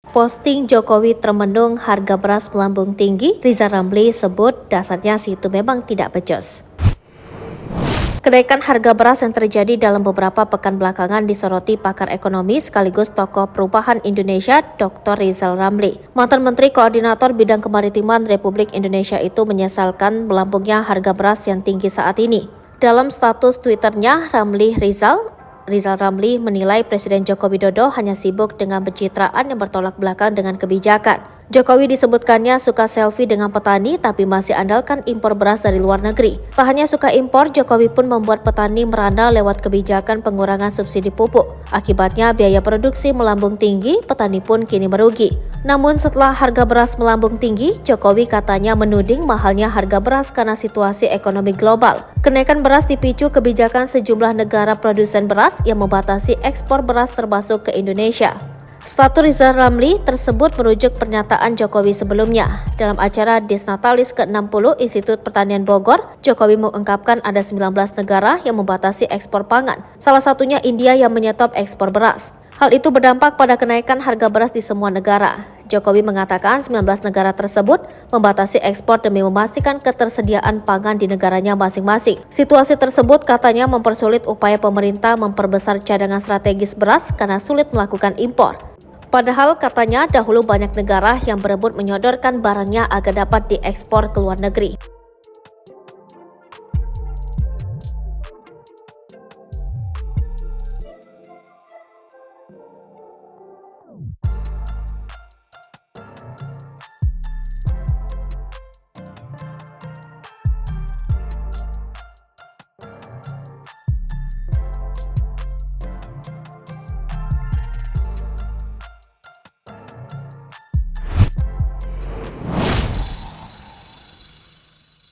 Posting Jokowi termenung harga beras melambung tinggi, Rizal Ramli sebut dasarnya situ memang tidak becus. Kenaikan harga beras yang terjadi dalam beberapa pekan belakangan disoroti pakar ekonomi sekaligus tokoh perubahan Indonesia Dr. Rizal Ramli. Mantan Menteri Koordinator Bidang Kemaritiman Republik Indonesia itu menyesalkan melambungnya harga beras yang tinggi saat ini. Dalam status Twitternya, Rizal Ramli menilai Presiden Joko Widodo hanya sibuk dengan pencitraan yang bertolak belakang dengan kebijakan. Jokowi disebutkannya suka selfie dengan petani tapi masih andalkan impor beras dari luar negeri. Tak hanya suka impor, Jokowi pun membuat petani merana lewat kebijakan pengurangan subsidi pupuk. Akibatnya biaya produksi melambung tinggi, petani pun kini merugi. Namun setelah harga beras melambung tinggi, Jokowi katanya menuding mahalnya harga beras karena situasi ekonomi global. Kenaikan beras dipicu kebijakan sejumlah negara produsen beras yang membatasi ekspor beras termasuk ke Indonesia. Status Rizal Ramli tersebut merujuk pernyataan Jokowi sebelumnya. Dalam acara Disnatalis ke-60 Institut Pertanian Bogor, Jokowi mengungkapkan ada 19 negara yang membatasi ekspor pangan, salah satunya India yang menyetop ekspor beras. Hal itu berdampak pada kenaikan harga beras di semua negara. Jokowi mengatakan 19 negara tersebut membatasi ekspor demi memastikan ketersediaan pangan di negaranya masing-masing. Situasi tersebut katanya mempersulit upaya pemerintah memperbesar cadangan strategis beras karena sulit melakukan impor. Padahal katanya dahulu banyak negara yang berebut menyodorkan barangnya agar dapat diekspor ke luar negeri.